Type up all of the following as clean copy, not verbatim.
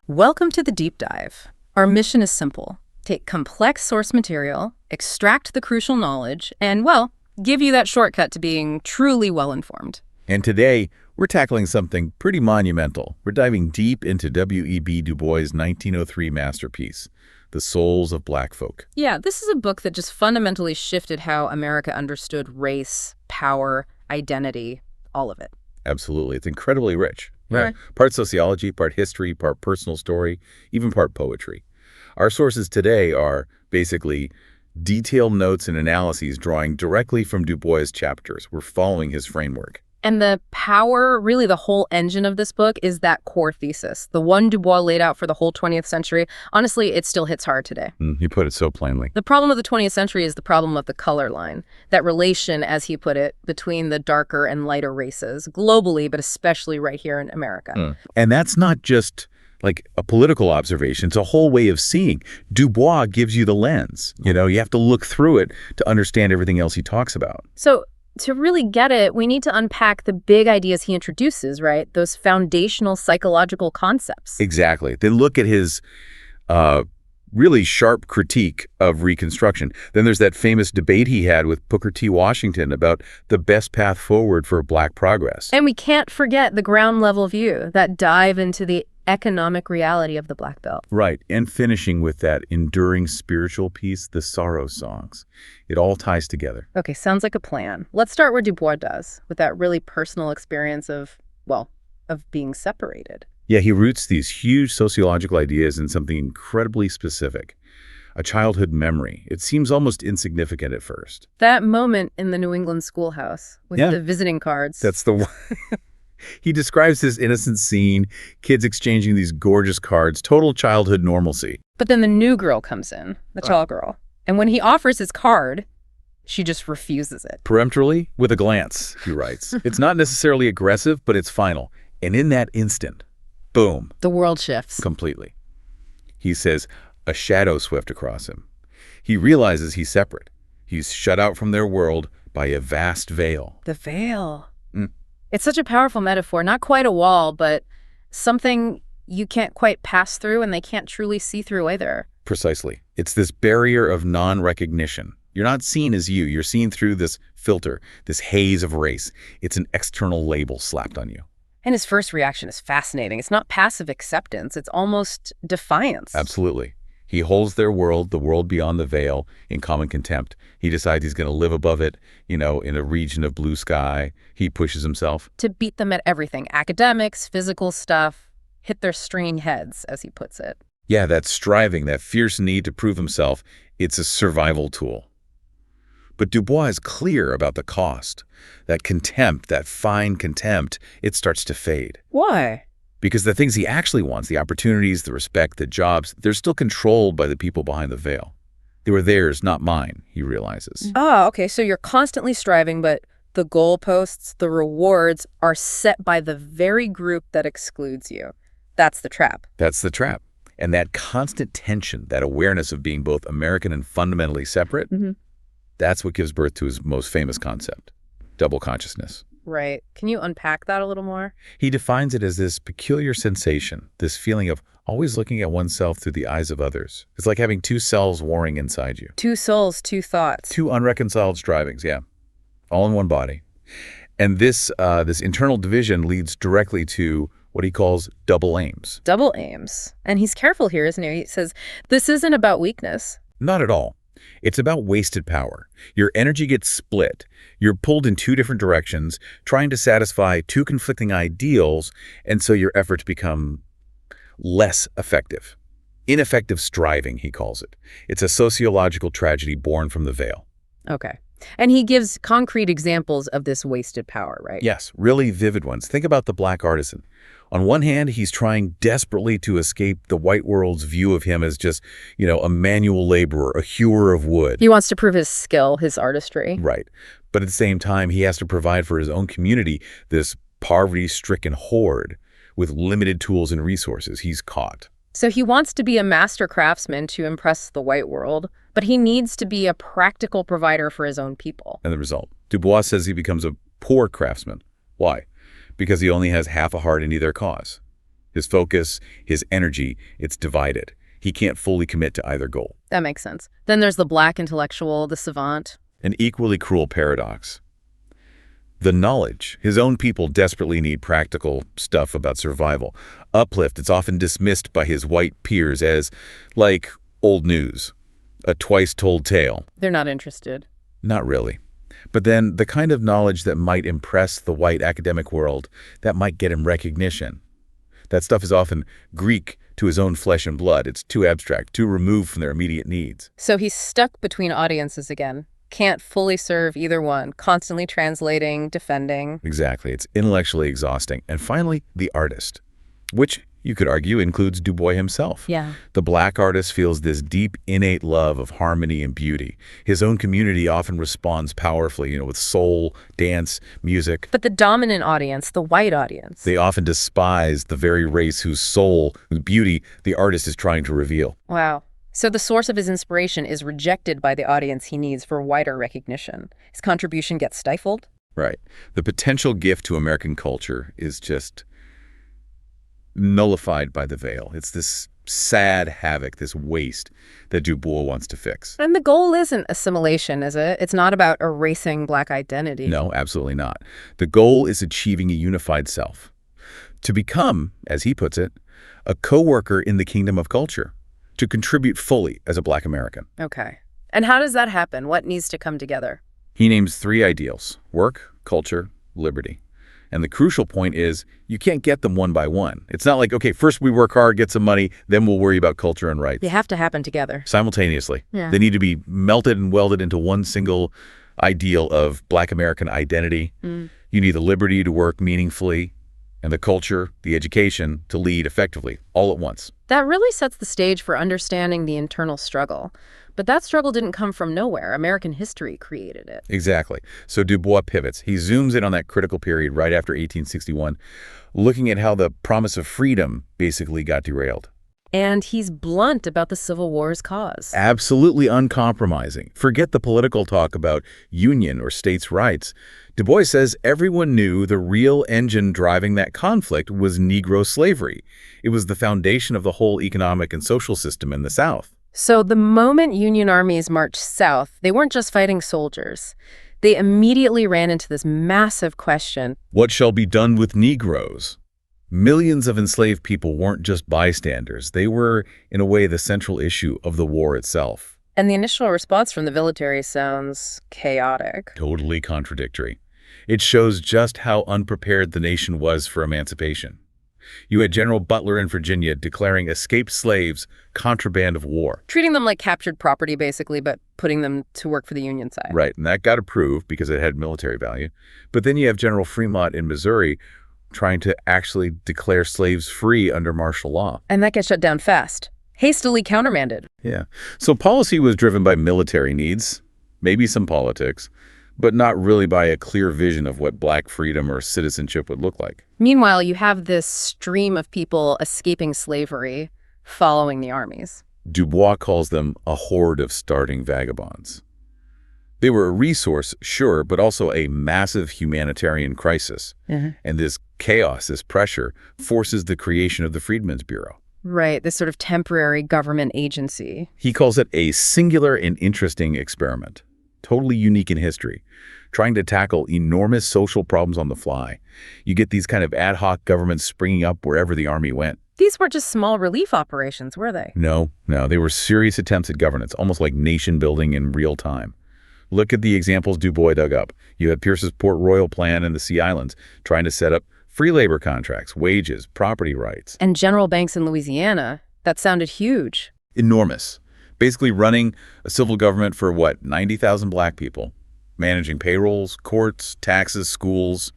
Welcome to the Deep Dive. Our mission is simple. Take complex source material, extract the crucial knowledge, and, well, give you that shortcut to being truly well-informed. And today, we're tackling something pretty monumental. We're diving deep into W.E.B. Du Bois' 1903 masterpiece, The Souls of Black Folk. Yeah, this is a book that just fundamentally shifted how America understood race, power, identity, all of it. Absolutely. It's incredibly rich. Right. Part sociology, part history, part personal story, even part poetry. Our sources today are basically detailed notes and analyses drawing directly from Du Bois' chapters. We're following his framework. And the power, really the whole engine of this book, is that core thesis. The one Du Bois laid out for the whole 20th century. Honestly, it still hits hard today. You put it so plainly. The problem of the 20th century is the problem of the color line. That relation, as he put it, between the darker and lighter races, globally, but especially right here in America. And that's not just like a political observation. It's a whole way of seeing. Du Bois gives you the lens. You know, you have to look through it to understand everything else he talks about. So to really get it, we need to unpack the big ideas he introduces, right? Those foundational psychological concepts. Exactly. Then look at his really sharp critique of Reconstruction. Then there's that famous debate he had with Booker T. Washington about the best path forward for Black progress. And we can't forget the ground level view, that dive into the economic reality of the Black Belt. Right. And finishing with that enduring spiritual piece, the sorrow songs. It all ties together. Okay, sounds like a plan. Let's start where Du Bois does, with that really personal experience of being separated. Yeah, he roots these huge sociological ideas in something incredibly specific, a childhood memory. It seems almost insignificant at first. That moment in the New England schoolhouse with the visiting cards. That's the one. He describes this innocent scene, kids exchanging these gorgeous cards, total childhood normalcy. But then the new girl comes in, the tall girl. And when he offers his card, she just refuses it. Peremptorily, with a glance, he writes. It's not necessarily aggressive, but it's final. And in that instant, boom. The world shifts. Completely. He says, a shadow swept across him. He realizes he's separate. He's shut out from their world by a vast veil. The veil. It's such a powerful metaphor. Not quite a wall, but something you can't quite pass through and they can't truly see through either. Precisely. It's this barrier of non-recognition. You're not seen as you. You're seen through this filter, this haze of race. It's an external label slapped on you. And his first reaction is fascinating. It's not passive acceptance. It's almost defiance. Absolutely. He holds their world, the world beyond the veil, in common contempt. He decides he's going to live above it, in a region of blue sky. He pushes himself. To beat them at everything. Academics, physical stuff, hit their string heads, as he puts it. Yeah, that striving, that fierce need to prove himself, it's a survival tool. But Du Bois is clear about the cost. That contempt, that fine contempt, it starts to fade. Why? Because the things he actually wants, the opportunities, the respect, the jobs, they're still controlled by the people behind the veil. They were theirs, not mine, he realizes. Oh, okay. So you're constantly striving, but the goalposts, the rewards are set by the very group that excludes you. That's the trap. That's the trap. And that constant tension, that awareness of being both American and fundamentally separate, that's what gives birth to his most famous concept, double consciousness. Right. Can you unpack that a little more? He defines it as this peculiar sensation, this feeling of always looking at oneself through the eyes of others. It's like having two selves warring inside you. Two souls, two thoughts. Two unreconciled strivings, yeah. All in one body. And this internal division leads directly to what he calls double aims. Double aims. And he's careful here, isn't he? He says, this isn't about weakness. Not at all. It's about wasted power. Your energy gets split. You're pulled in two different directions, trying to satisfy two conflicting ideals, and so your efforts become less effective. Ineffective striving, he calls it. It's a sociological tragedy born from the veil. Okay. And he gives concrete examples of this wasted power, right? Yes, really vivid ones. Think about the Black artisan. On one hand, he's trying desperately to escape the white world's view of him as just, a manual laborer, a hewer of wood. He wants to prove his skill, his artistry. Right. But at the same time, he has to provide for his own community, this poverty-stricken horde with limited tools and resources. He's caught. So he wants to be a master craftsman to impress the white world, but he needs to be a practical provider for his own people. And the result? Du Bois says he becomes a poor craftsman, Why? Because he only has half a heart in either cause. His focus, his energy, it's divided. He can't fully commit to either goal. That makes sense. Then there's the black intellectual, the savant. An equally cruel paradox. The knowledge. His own people desperately need practical stuff about survival. Uplift, it's often dismissed by his white peers as, like, old news. A twice-told tale. They're not interested. Not really. But then the kind of knowledge that might impress the white academic world, that might get him recognition. That stuff is often Greek to his own flesh and blood. It's too abstract, too removed from their immediate needs. So he's stuck between audiences again. Can't fully serve either one, constantly translating, defending. Exactly. It's intellectually exhausting. And finally, the artist, which you could argue includes Du Bois himself. Yeah. The black artist feels this deep, innate love of harmony and beauty. His own community often responds powerfully, with soul, dance, music. But the dominant audience, the white audience. They often despise the very race whose soul, whose beauty the artist is trying to reveal. Wow. So the source of his inspiration is rejected by the audience he needs for wider recognition. His contribution gets stifled? Right. The potential gift to American culture is just nullified by the veil. It's this sad havoc, this waste that Du Bois wants to fix. And the goal isn't assimilation, is it? It's not about erasing black identity. No, absolutely not. The goal is achieving a unified self. To become, as he puts it, a co-worker in the kingdom of culture. To contribute fully as a black American. Okay. And how does that happen? What needs to come together? He names 3 ideals: work, culture, liberty. And the crucial point is you can't get them one by one. It's not like, okay, first we work hard, get some money, then we'll worry about culture and rights. They have to happen together. Simultaneously. Yeah. They need to be melted and welded into one single ideal of black American identity. You need the liberty to work meaningfully and the culture, the education, to lead effectively, all at once. That really sets the stage for understanding the internal struggle. But that struggle didn't come from nowhere. American history created it. Exactly. So Du Bois pivots. He zooms in on that critical period right after 1861, looking at how the promise of freedom basically got derailed. And he's blunt about the Civil War's cause. Absolutely uncompromising. Forget the political talk about union or states' rights. Du Bois says everyone knew the real engine driving that conflict was Negro slavery. It was the foundation of the whole economic and social system in the South. So the moment Union armies marched south, they weren't just fighting soldiers. They immediately ran into this massive question. What shall be done with Negroes? Millions of enslaved people weren't just bystanders. They were, in a way, the central issue of the war itself. And the initial response from the military sounds chaotic. Totally contradictory. It shows just how unprepared the nation was for emancipation. You had General Butler in Virginia declaring escaped slaves contraband of war. Treating them like captured property, basically, but putting them to work for the Union side. Right, and that got approved because it had military value. But then you have General Fremont in Missouri trying to actually declare slaves free under martial law. And that gets shut down fast. Hastily countermanded. Yeah. So policy was driven by military needs, maybe some politics, but not really by a clear vision of what black freedom or citizenship would look like. Meanwhile, you have this stream of people escaping slavery following the armies. Du Bois calls them a horde of starting vagabonds. They were a resource, sure, but also a massive humanitarian crisis. And this chaos, this pressure, forces the creation of the Freedmen's Bureau. Right, this sort of temporary government agency. He calls it a singular and interesting experiment, totally unique in history, trying to tackle enormous social problems on the fly. You get these kind of ad hoc governments springing up wherever the army went. These weren't just small relief operations, were they? No, they were serious attempts at governance, almost like nation building in real time. Look at the examples Du Bois dug up. You had Pierce's Port Royal plan in the Sea Islands, trying to set up free labor contracts, wages, property rights. And General Banks in Louisiana, that sounded huge. Enormous. Basically running a civil government for, 90,000 black people, managing payrolls, courts, taxes, schools,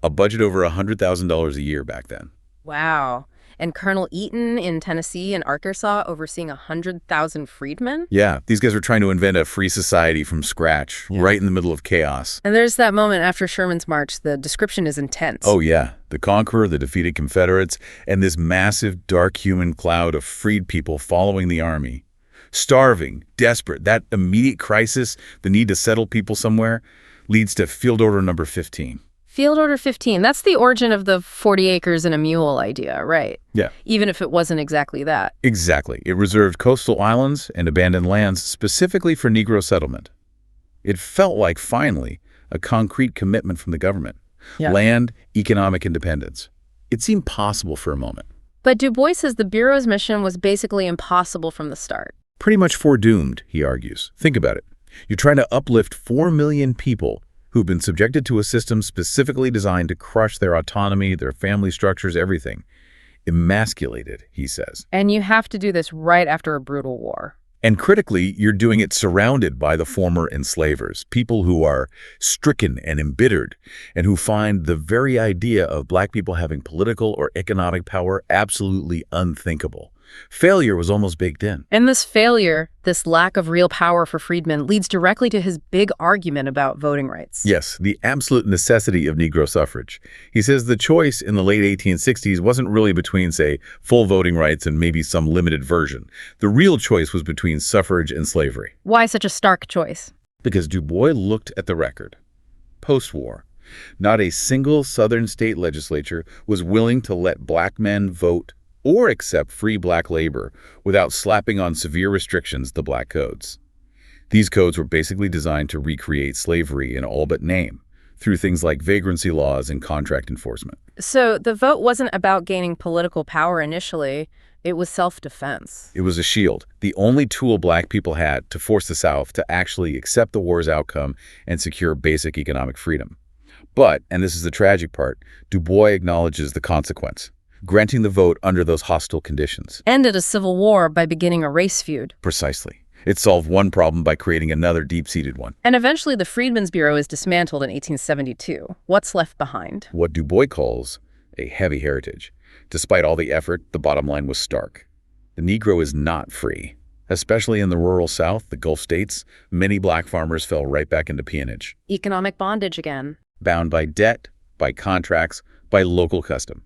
a budget over $100,000 a year back then. Wow. And Colonel Eaton in Tennessee and Arkansas overseeing 100,000 freedmen? Yeah, these guys were trying to invent a free society from scratch, right in the middle of chaos. And there's that moment after Sherman's march. The description is intense. Oh, yeah. The conqueror, the defeated Confederates, and this massive, dark human cloud of freed people following the army. Starving, desperate, that immediate crisis, the need to settle people somewhere, leads to Field Order Number 15. Field Order 15, that's the origin of the 40 acres and a mule idea, right? Yeah. Even if it wasn't exactly that. Exactly. It reserved coastal islands and abandoned lands specifically for Negro settlement. It felt like, finally, a concrete commitment from the government. Yeah. Land, economic independence. It seemed possible for a moment. But Du Bois says the Bureau's mission was basically impossible from the start. Pretty much foredoomed, he argues. Think about it. You're trying to uplift 4 million people who've been subjected to a system specifically designed to crush their autonomy, their family structures, everything. Emasculated, he says. And you have to do this right after a brutal war. And critically, you're doing it surrounded by the former enslavers, people who are stricken and embittered, and who find the very idea of black people having political or economic power absolutely unthinkable. Failure was almost baked in. And this failure, this lack of real power for freedmen, leads directly to his big argument about voting rights. Yes, the absolute necessity of Negro suffrage. He says the choice in the late 1860s wasn't really between, say, full voting rights and maybe some limited version. The real choice was between suffrage and slavery. Why such a stark choice? Because Du Bois looked at the record. Post-war, not a single Southern state legislature was willing to let black men vote or accept free black labor without slapping on severe restrictions the black codes. These codes were basically designed to recreate slavery in all but name, through things like vagrancy laws and contract enforcement. So the vote wasn't about gaining political power initially, it was self-defense. It was a shield, the only tool black people had to force the South to actually accept the war's outcome and secure basic economic freedom. But, and this is the tragic part, Du Bois acknowledges the consequence. Granting the vote under those hostile conditions. Ended a civil war by beginning a race feud. Precisely. It solved one problem by creating another deep-seated one. And eventually the Freedmen's Bureau is dismantled in 1872. What's left behind? What Du Bois calls a heavy heritage. Despite all the effort, the bottom line was stark. The Negro is not free. Especially in the rural South, the Gulf states, many black farmers fell right back into peonage. Economic bondage again. Bound by debt, by contracts, by local custom.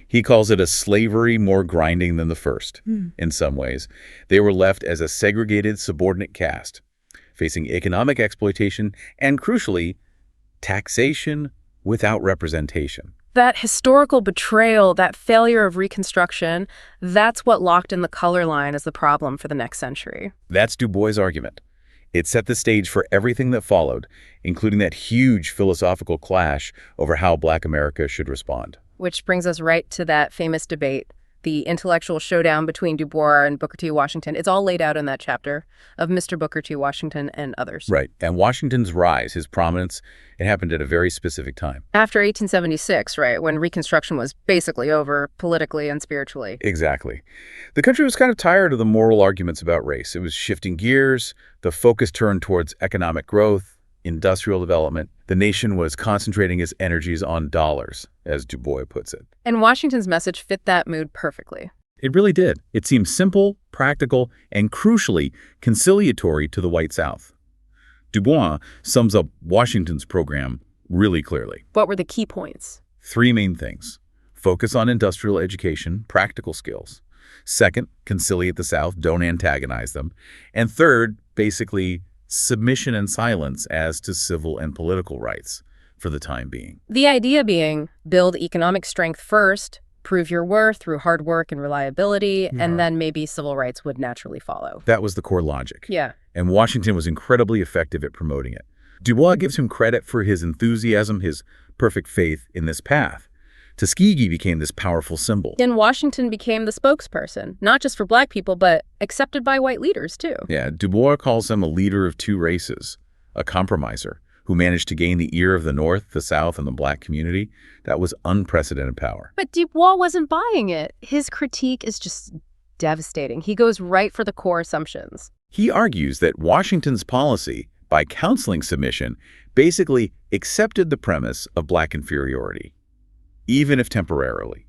He calls it a slavery more grinding than the first, in some ways. They were left as a segregated, subordinate caste, facing economic exploitation and, crucially, taxation without representation. That historical betrayal, that failure of Reconstruction, that's what locked in the color line as the problem for the next century. That's Du Bois' argument. It set the stage for everything that followed, including that huge philosophical clash over how Black America should respond. Which brings us right to that famous debate, the intellectual showdown between Du Bois and Booker T. Washington. It's all laid out in that chapter of Mr. Booker T. Washington and others. Right. And Washington's rise, his prominence, it happened at a very specific time. After 1876, right, when Reconstruction was basically over politically and spiritually. Exactly. The country was kind of tired of the moral arguments about race. It was shifting gears, the focus turned towards economic growth, industrial development. The nation was concentrating its energies on dollars, as Du Bois puts it. And Washington's message fit that mood perfectly. It really did. It seemed simple, practical, and crucially, conciliatory to the white South. Du Bois sums up Washington's program really clearly. What were the key points? 3 main things. Focus on industrial education, practical skills. Second, conciliate the South, don't antagonize them. And third, basically, submission and silence as to civil and political rights for the time being. The idea being build economic strength first, prove your worth through hard work and reliability, and then maybe civil rights would naturally follow. That was the core logic. Yeah. And Washington was incredibly effective at promoting it. Du Bois gives him credit for his enthusiasm, his perfect faith in this path. Tuskegee became this powerful symbol. And Washington became the spokesperson, not just for black people, but accepted by white leaders, too. Yeah, Du Bois calls him a leader of 2 races, a compromiser, who managed to gain the ear of the North, the South, and the black community. That was unprecedented power. But Du Bois wasn't buying it. His critique is just devastating. He goes right for the core assumptions. He argues that Washington's policy, by counseling submission, basically accepted the premise of black inferiority, even if temporarily.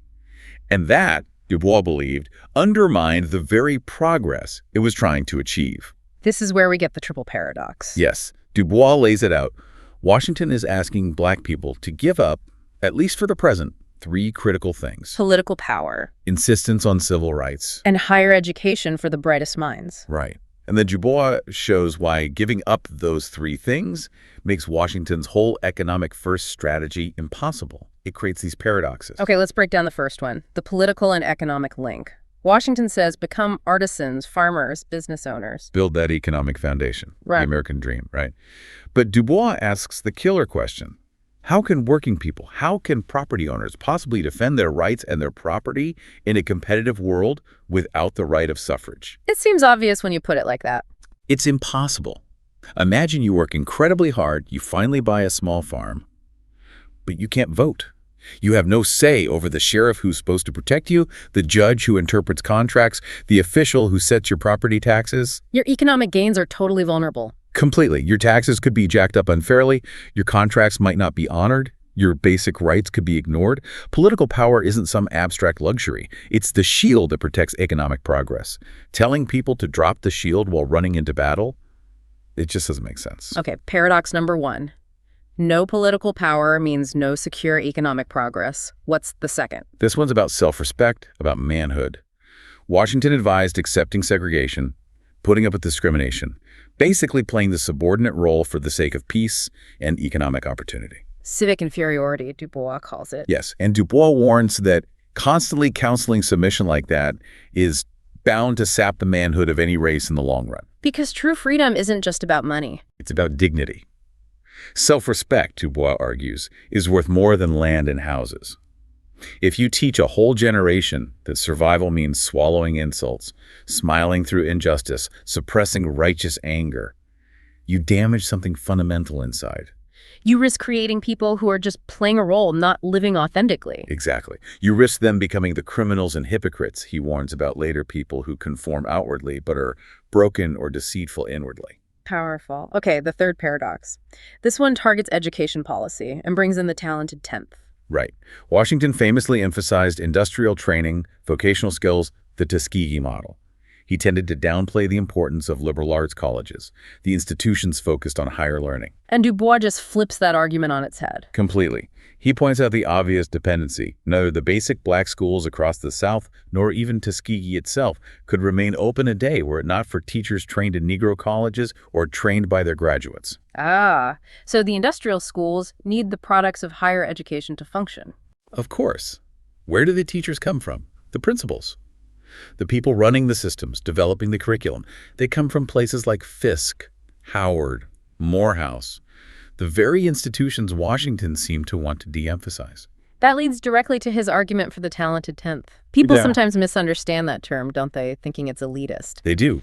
And that, Du Bois believed, undermined the very progress it was trying to achieve. This is where we get the triple paradox. Yes, Du Bois lays it out. Washington is asking black people to give up, at least for the present, 3 critical things. Political power. Insistence on civil rights. And higher education for the brightest minds. Right. And then Dubois shows why giving up those three things makes Washington's whole economic first strategy impossible. It creates these paradoxes. Okay, let's break down the first one, the political and economic link. Washington says become artisans, farmers, business owners. Build that economic foundation, Right. the American dream, right? But Dubois asks the killer question. How can working people, how can property owners possibly defend their rights and their property in a competitive world without the right of suffrage? It seems obvious when you put it like that. It's impossible. Imagine you work incredibly hard, you finally buy a small farm, but you can't vote. You have no say over the sheriff who's supposed to protect you, the judge who interprets contracts, the official who sets your property taxes. Your economic gains are totally vulnerable. Completely. Your taxes could be jacked up unfairly, your contracts might not be honored, your basic rights could be ignored. Political power isn't some abstract luxury. It's the shield that protects economic progress. Telling people to drop the shield while running into battle, it just doesn't make sense. Okay, paradox number 1. No political power means no secure economic progress. What's the second? This one's about self-respect, about manhood. Washington advised accepting segregation, putting up with discrimination, basically playing the subordinate role for the sake of peace and economic opportunity. Civic inferiority, Dubois calls it. Yes, and Dubois warns that constantly counseling submission like that is bound to sap the manhood of any race in the long run. Because true freedom isn't just about money. It's about dignity. Self-respect, Dubois argues, is worth more than land and houses. If you teach a whole generation that survival means swallowing insults, smiling through injustice, suppressing righteous anger, you damage something fundamental inside. You risk creating people who are just playing a role, not living authentically. Exactly. You risk them becoming the criminals and hypocrites, he warns about later people who conform outwardly but are broken or deceitful inwardly. Powerful. Okay, the third paradox. This one targets education policy and brings in the talented 10th. Right. Washington famously emphasized industrial training, vocational skills, the Tuskegee model. He tended to downplay the importance of liberal arts colleges, the institutions focused on higher learning. And Dubois just flips that argument on its head. Completely. He points out the obvious dependency. Neither the basic black schools across the South, nor even Tuskegee itself, could remain open a day were it not for teachers trained in Negro colleges or trained by their graduates. Ah, so the industrial schools need the products of higher education to function. Of course. Where do the teachers come from? The principals. The people running the systems, developing the curriculum, they come from places like Fisk, Howard, Morehouse, the very institutions Washington seemed to want to de-emphasize. That leads directly to his argument for the talented 10th. People Yeah. sometimes misunderstand that term, don't they, thinking it's elitist. They do.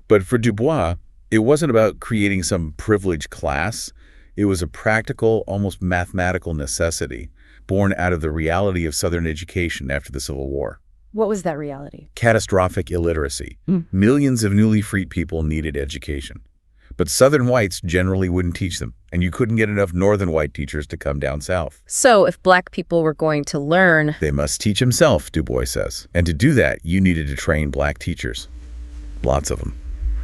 But for Dubois, it wasn't about creating some privileged class. It was a practical, almost mathematical necessity born out of the reality of Southern education after the Civil War. What was that reality? Catastrophic illiteracy. Millions of newly freed people needed education. But Southern whites generally wouldn't teach them, and you couldn't get enough Northern white teachers to come down South. So if black people were going to learn, They must teach himself, Du Bois says. And to do that, you needed to train black teachers. Lots of them.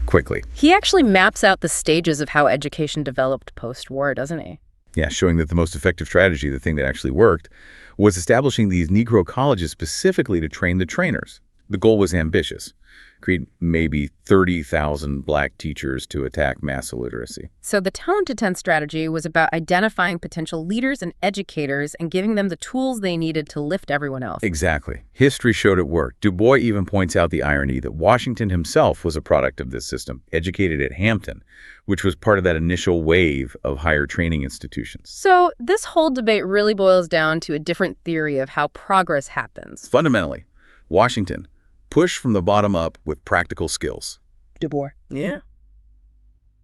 Quickly. he actually maps out the stages of how education developed post-war, doesn't he? Yeah, showing that the most effective strategy, the thing that actually worked, was establishing these Negro colleges specifically to train the trainers. The goal was ambitious. Create maybe 30,000 black teachers to attack mass illiteracy. So the talented 10th strategy was about identifying potential leaders and educators and giving them the tools they needed to lift everyone else. Exactly. History showed it worked. Du Bois even points out the irony that Washington himself was a product of this system, educated at Hampton, which was part of that initial wave of higher training institutions. So this whole debate really boils down to a different theory of how progress happens. Fundamentally, Washington push from the bottom up with practical skills. Du Bois. Yeah.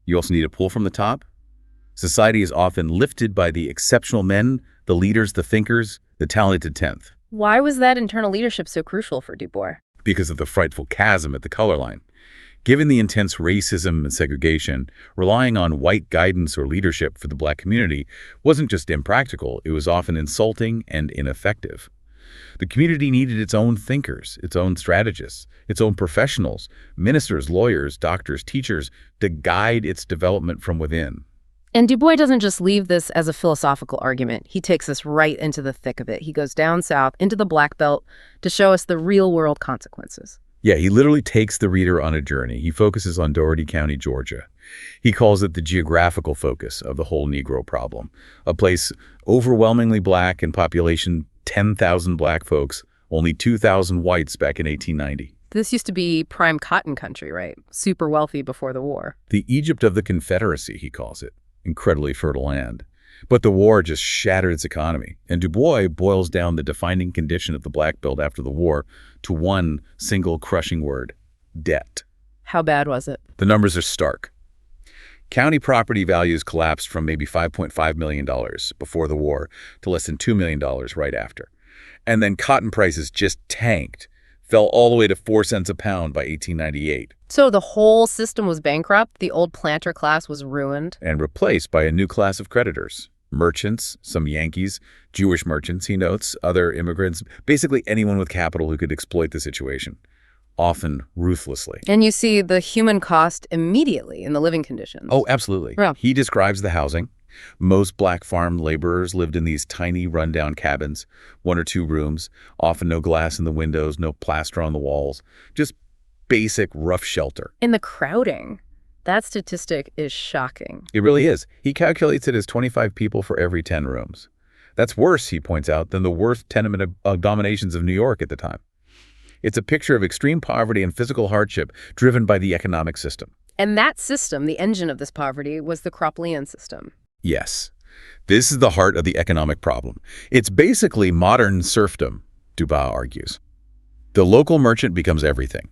You also need a pull from the top. Society is often lifted by the exceptional men, the leaders, the thinkers, the talented 10th, Why was that internal leadership so crucial for Du Bois? because of the frightful chasm at the color line. Given the intense racism and segregation, relying on white guidance or leadership for the black community wasn't just impractical, it was often insulting and ineffective. The community needed its own thinkers, its own strategists, its own professionals, ministers, lawyers, doctors, teachers, to guide its development from within. And Du Bois doesn't just leave this as a philosophical argument. He takes us right into the thick of it. He goes down south into the Black Belt to show us the real-world consequences. Yeah, he literally takes the reader on a journey. He focuses on Dougherty County, Georgia. He calls it the geographical focus of the whole Negro problem, a place overwhelmingly black in population, 10,000 black folks, only 2,000 whites back in 1890. This used to be prime cotton country, right? Super wealthy before the war. The Egypt of the Confederacy, he calls it. Incredibly fertile land. But the war just shattered its economy, and Du Bois boils down the defining condition of the Black Belt after the war to one single crushing word: debt. How bad was it? The numbers are stark. County property values collapsed from maybe $5.5 million before the war to less than $2 million right after. And then cotton prices just tanked, fell all the way to 4 cents a pound by 1898. So the whole system was bankrupt, the old planter class was ruined. And replaced by a new class of creditors. Merchants, some Yankees, Jewish merchants, he notes, other immigrants, basically anyone with capital who could exploit the situation, often ruthlessly. And you see the human cost immediately in the living conditions. Oh, absolutely. Yeah. He describes the housing. Most black farm laborers lived in these tiny, rundown cabins, 1 or 2 rooms, often no glass in the windows, no plaster on the walls, just basic rough shelter. And the crowding, that statistic is shocking. It really is. He calculates it as 25 people for every 10 rooms. That's worse, he points out, than the worst tenement dominations of New York at the time. It's a picture of extreme poverty and physical hardship driven by the economic system. And that system, the engine of this poverty, was the Cropleyan system. Yes. This is the heart of the economic problem. It's basically modern serfdom, Bois argues. The local merchant becomes everything.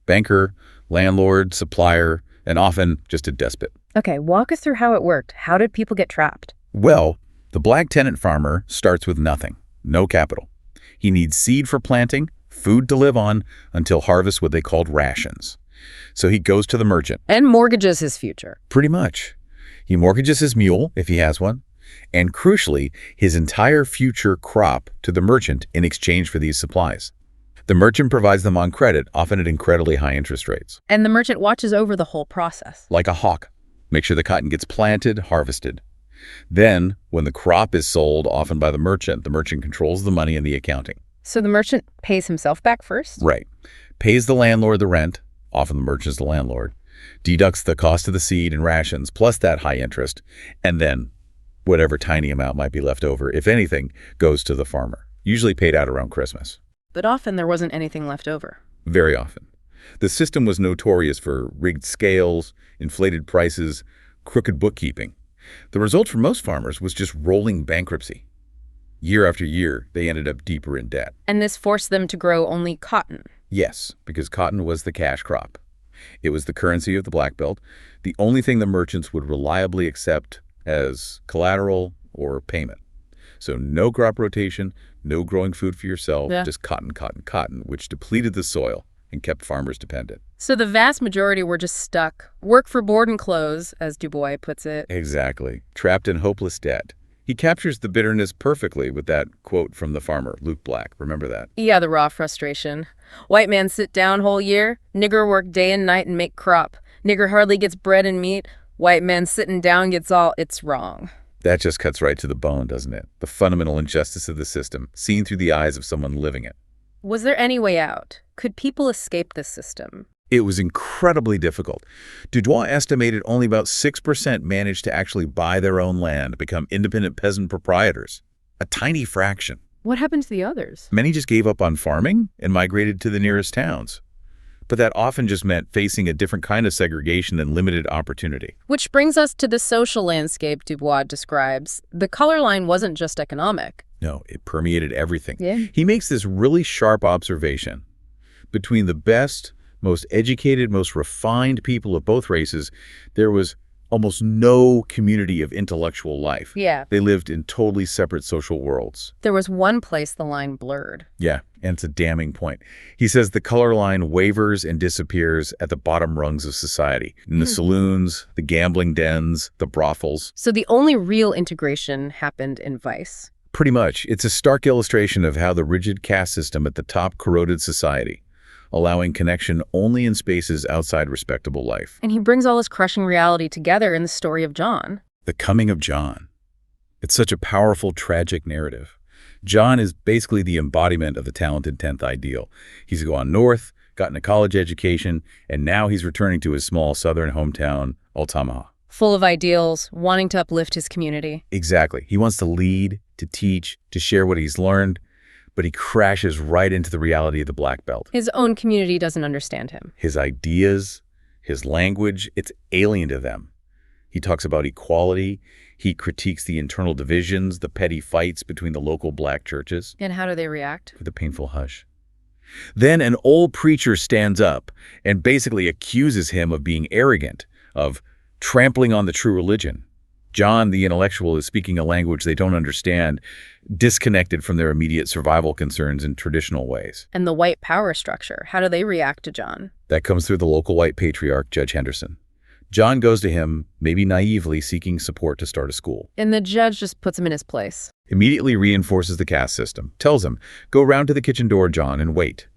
Banker, landlord, supplier, and often just a despot. Okay, walk us through how it worked. How did people get trapped? Well, the black tenant farmer starts with nothing, no capital. He needs seed for planting, food to live on, until harvest what they called rations. So he goes to the merchant. And mortgages his future. Pretty much. He mortgages his mule, if he has one, and crucially, his entire future crop to the merchant in exchange for these supplies. The merchant provides them on credit, often at incredibly high interest rates. And the merchant watches over the whole process. Like a hawk. Make sure the cotton gets planted, harvested. Then, when the crop is sold, often by the merchant controls the money and the accounting. So the merchant pays himself back first? Right. Pays the landlord the rent, often the merchant's the landlord, deducts the cost of the seed and rations, plus that high interest, and then whatever tiny amount might be left over, if anything, goes to the farmer, usually paid out around Christmas. But often there wasn't anything left over. Very often. The system was notorious for rigged scales, inflated prices, crooked bookkeeping. The result for most farmers was just rolling bankruptcy. Year after year, they ended up deeper in debt. And this forced them to grow only cotton. Yes, because cotton was the cash crop. It was the currency of the Black Belt, the only thing the merchants would reliably accept as collateral or payment. So no crop rotation, no growing food for yourself, just cotton, cotton, cotton, which depleted the soil and kept farmers dependent. So the vast majority were just stuck. Work for board and clothes, as Du Bois puts it. Exactly. Trapped in hopeless debt. He captures the bitterness perfectly with that quote from the farmer, Luke Black. Remember that? Yeah, the raw frustration. White man sit down whole year. Nigger work day and night and make crop. Nigger hardly gets bread and meat. White man sitting down gets all, it's wrong. That just cuts right to the bone, doesn't it? The fundamental injustice of the system, seen through the eyes of someone living it. Was there any way out? Could people escape this system? It was incredibly difficult. Du Bois estimated only about 6% managed to actually buy their own land, become independent peasant proprietors. A tiny fraction. What happened to the others? Many just gave up on farming and migrated to the nearest towns. But that often just meant facing a different kind of segregation and limited opportunity. Which brings us to the social landscape Du Bois describes. The color line wasn't just economic. No, it permeated everything. Yeah. He makes this really sharp observation. Between the best, most educated, most refined people of both races, there was almost no community of intellectual life. Yeah. They lived in totally separate social worlds. There was one place the line blurred. Yeah, and it's a damning point. He says the color line wavers and disappears at the bottom rungs of society, in the saloons, the gambling dens, the brothels. So the only real integration happened in vice. Pretty much. It's a stark illustration of how the rigid caste system at the top corroded society, allowing connection only in spaces outside respectable life. And he brings all this crushing reality together in the story of John. The coming of John. It's such a powerful, tragic narrative. John is basically the embodiment of the talented 10th ideal. He's gone north, gotten a college education, and now he's returning to his small southern hometown, Altamaha. Full of ideals, wanting to uplift his community. Exactly. He wants to lead, to teach, to share what he's learned, but he crashes right into the reality of the Black Belt. His own community doesn't understand him. His ideas, his language, it's alien to them. He talks about equality. He critiques the internal divisions, the petty fights between the local black churches. And how do they react? With a painful hush. Then an old preacher stands up and basically accuses him of being arrogant, of trampling on the true religion. John, the intellectual, is speaking a language they don't understand, disconnected from their immediate survival concerns in traditional ways. And the white power structure, how do they react to John? That comes through the local white patriarch, Judge Henderson. John goes to him, maybe naively seeking support to start a school. And the judge just puts him in his place. Immediately reinforces the caste system, tells him, go round to the kitchen door, John, and wait.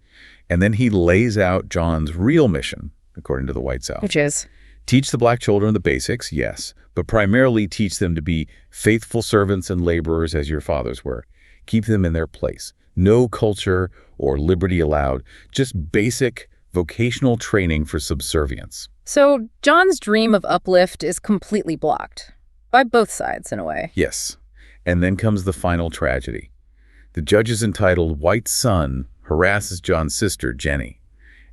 And then he lays out John's real mission, according to the White South. Which is? Teach the black children the basics, yes, but primarily teach them to be faithful servants and laborers as your fathers were. Keep them in their place. No culture or liberty allowed, just basic vocational training for subservience. So John's dream of uplift is completely blocked. By both sides, in a way. Yes. And then comes the final tragedy. The judge's entitled white son harasses John's sister, Jenny,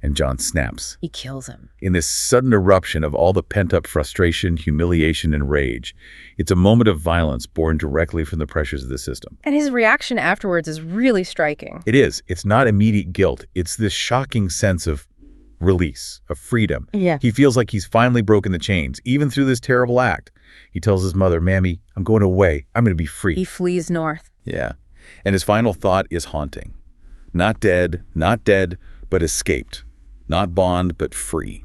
and John snaps. He kills him. In this sudden eruption of all the pent-up frustration, humiliation, and rage, it's a moment of violence born directly from the pressures of the system. And his reaction afterwards is really striking. It is. It's not immediate guilt. It's this shocking sense of release, of freedom. Yeah. He feels like he's finally broken the chains, even through this terrible act. He tells his mother, Mammy, I'm going away. I'm going to be free. He flees north. Yeah. And his final thought is haunting. Not dead, but escaped. Not bond, but free.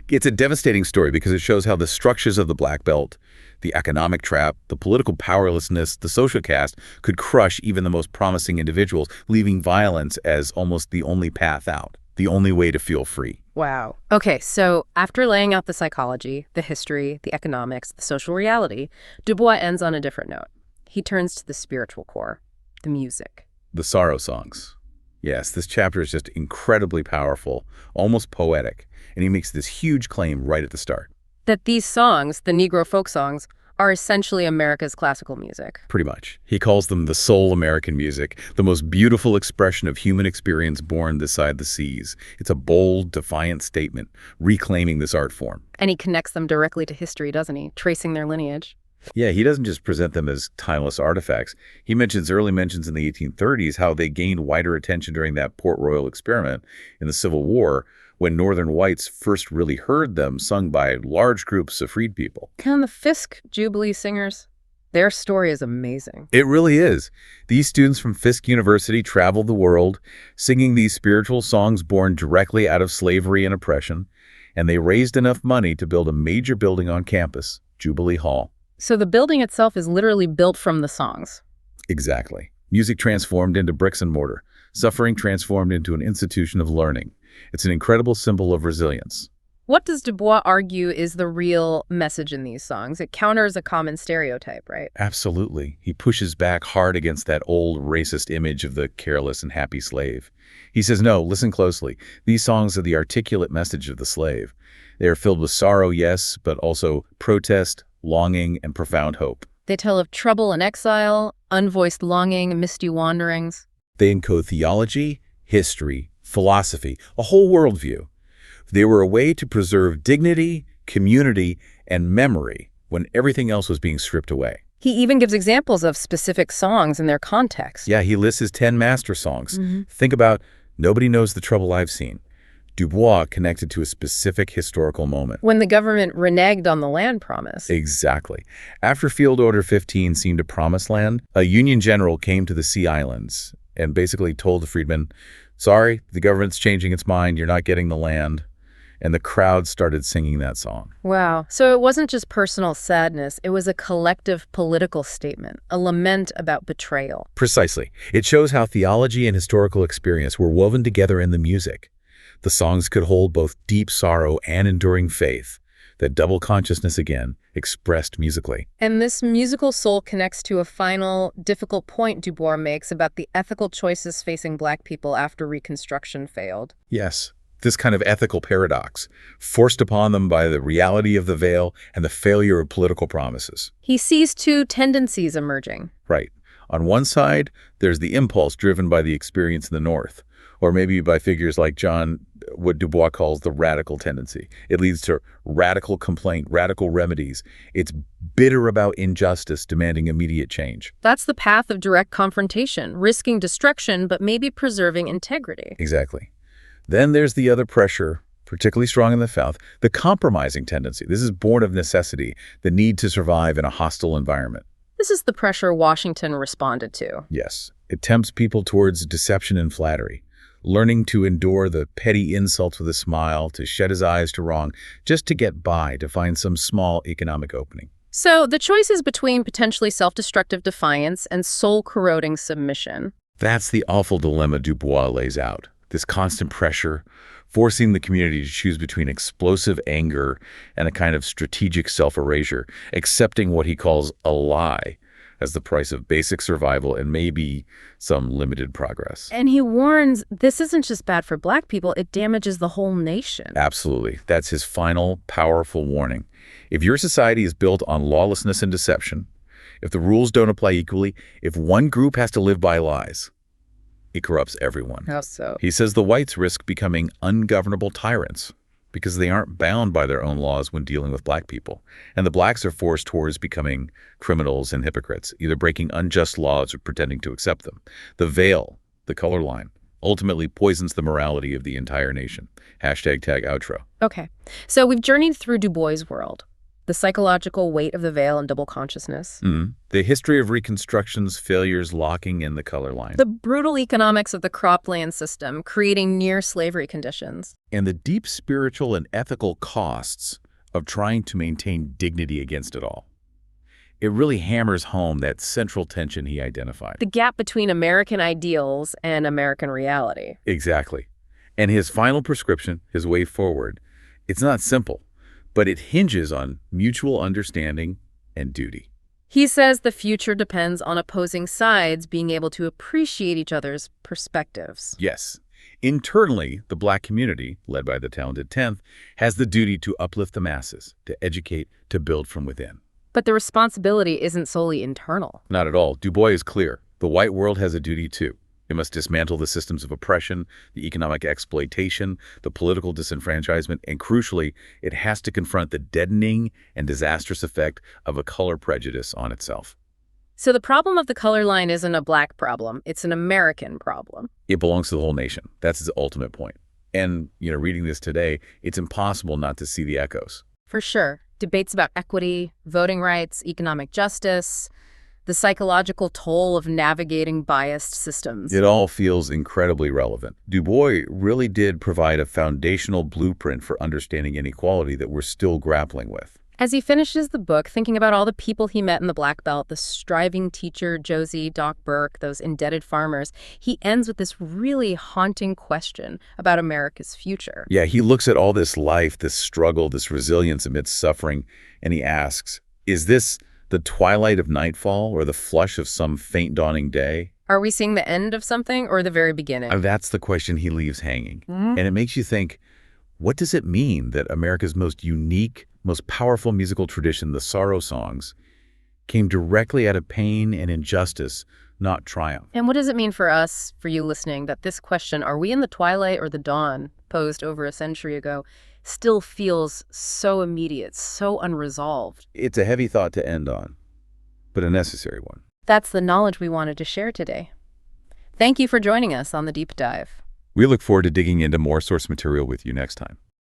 It's a devastating story because it shows how the structures of the Black Belt, the economic trap, the political powerlessness, the social caste could crush even the most promising individuals, leaving violence as almost the only path out, the only way to feel free. Wow. Okay, so after laying out the psychology, the history, the economics, the social reality, Du Bois ends on a different note. He turns to the spiritual core, the music. The sorrow songs. Yes, this chapter is just incredibly powerful, almost poetic, and he makes this huge claim right at the start. That these songs, the Negro folk songs, are essentially America's classical music. Pretty much. He calls them the soul American music, the most beautiful expression of human experience born this side the seas. It's a bold, defiant statement, reclaiming this art form. And he connects them directly to history, doesn't he? Tracing their lineage. Yeah, he doesn't just present them as timeless artifacts. He mentions early mentions in the 1830s how they gained wider attention during that Port Royal experiment in the Civil War, when Northern whites first really heard them sung by large groups of freed people. And the Fisk Jubilee singers, their story is amazing. It really is. These students from Fisk University traveled the world, singing these spiritual songs born directly out of slavery and oppression, and they raised enough money to build a major building on campus, Jubilee Hall. So the building itself is literally built from the songs. Exactly. Music transformed into bricks and mortar. Suffering transformed into an institution of learning. It's an incredible symbol of resilience. What does Du Bois argue is the real message in these songs? It counters a common stereotype, right? Absolutely. He pushes back hard against that old racist image of the careless and happy slave. He says, no, listen closely. These songs are the articulate message of the slave. They are filled with sorrow, yes, but also protest, longing, and profound hope. They tell of trouble and exile, unvoiced longing, misty wanderings. They encode theology, history, philosophy, a whole worldview. They were a way to preserve dignity, community, and memory when everything else was being stripped away. He even gives examples of specific songs and their context. Yeah, he lists his 10 master songs. Think about Nobody Knows the Trouble I've Seen. Du Bois connected to a specific historical moment. When the government reneged on the land promise. Exactly. After Field Order 15 seemed to promise land, a Union general came to the Sea Islands and basically told the freedmen, sorry, the government's changing its mind, you're not getting the land. And the crowd started singing that song. Wow. So it wasn't just personal sadness, it was a collective political statement, a lament about betrayal. Precisely. It shows how theology and historical experience were woven together in the music. The songs could hold both deep sorrow and enduring faith, that double consciousness again, expressed musically. And this musical soul connects to a final, difficult point Du Bois makes about the ethical choices facing Black people after Reconstruction failed. Yes, this kind of ethical paradox, forced upon them by the reality of the veil and the failure of political promises. He sees two tendencies emerging. Right. On one side, there's the impulse driven by the experience in the North, or maybe by figures like what Du Bois calls the radical tendency. It leads to radical complaint, radical remedies. It's bitter about injustice, demanding immediate change. That's the path of direct confrontation, risking destruction, but maybe preserving integrity. Exactly. Then there's the other pressure, particularly strong in the South, the compromising tendency. This is born of necessity, the need to survive in a hostile environment. This is the pressure Washington responded to. Yes, it tempts people towards deception and flattery, learning to endure the petty insults with a smile, to shut his eyes to wrong, just to get by, to find some small economic opening. So the choice is between potentially self-destructive defiance and soul-corroding submission. That's the awful dilemma Du Bois lays out. This constant pressure, forcing the community to choose between explosive anger and a kind of strategic self-erasure, accepting what he calls a lie as the price of basic survival and maybe some limited progress. And he warns this isn't just bad for Black people, it damages the whole nation. Absolutely. That's his final, powerful warning. If your society is built on lawlessness and deception, if the rules don't apply equally, if one group has to live by lies, it corrupts everyone. How so? He says the whites risk becoming ungovernable tyrants because they aren't bound by their own laws when dealing with Black people. And the Blacks are forced towards becoming criminals and hypocrites, either breaking unjust laws or pretending to accept them. The veil, the color line, ultimately poisons the morality of the entire nation. #outro. Okay, so we've journeyed through Du Bois' world. The psychological weight of the veil and double consciousness. The history of Reconstruction's failures locking in the color line. The brutal economics of the cropland system, creating near-slavery conditions. And the deep spiritual and ethical costs of trying to maintain dignity against it all. It really hammers home that central tension he identified. The gap between American ideals and American reality. Exactly. And his final prescription, his way forward, it's not simple, but it hinges on mutual understanding and duty. He says the future depends on opposing sides being able to appreciate each other's perspectives. Yes. Internally, the Black community, led by the talented 10th, has the duty to uplift the masses, to educate, to build from within. But the responsibility isn't solely internal. Not at all. Du Bois is clear. The white world has a duty too. It must dismantle the systems of oppression, the economic exploitation, the political disenfranchisement, and crucially, it has to confront the deadening and disastrous effect of a color prejudice on itself. So the problem of the color line isn't a Black problem, it's an American problem. It belongs to the whole nation. That's his ultimate point. And, reading this today, it's impossible not to see the echoes. For sure. Debates about equity, voting rights, economic justice, the psychological toll of navigating biased systems. It all feels incredibly relevant. Du Bois really did provide a foundational blueprint for understanding inequality that we're still grappling with. As he finishes the book, thinking about all the people he met in the Black Belt, the striving teacher, Josie, Doc Burke, those indebted farmers, he ends with this really haunting question about America's future. Yeah, he looks at all this life, this struggle, this resilience amidst suffering, and he asks, is this the twilight of nightfall or the flush of some faint dawning day? Are we seeing the end of something or the very beginning? That's the question he leaves hanging. And it makes you think, what does it mean that America's most unique, most powerful musical tradition, the sorrow songs, came directly out of pain and injustice, not triumph? And what does it mean for us, for you listening, that this question, are we in the twilight or the dawn, posed over a century ago, still feels so immediate, so unresolved? It's a heavy thought to end on, but a necessary one. That's the knowledge we wanted to share today. Thank you for joining us on The Deep Dive. We look forward to digging into more source material with you next time.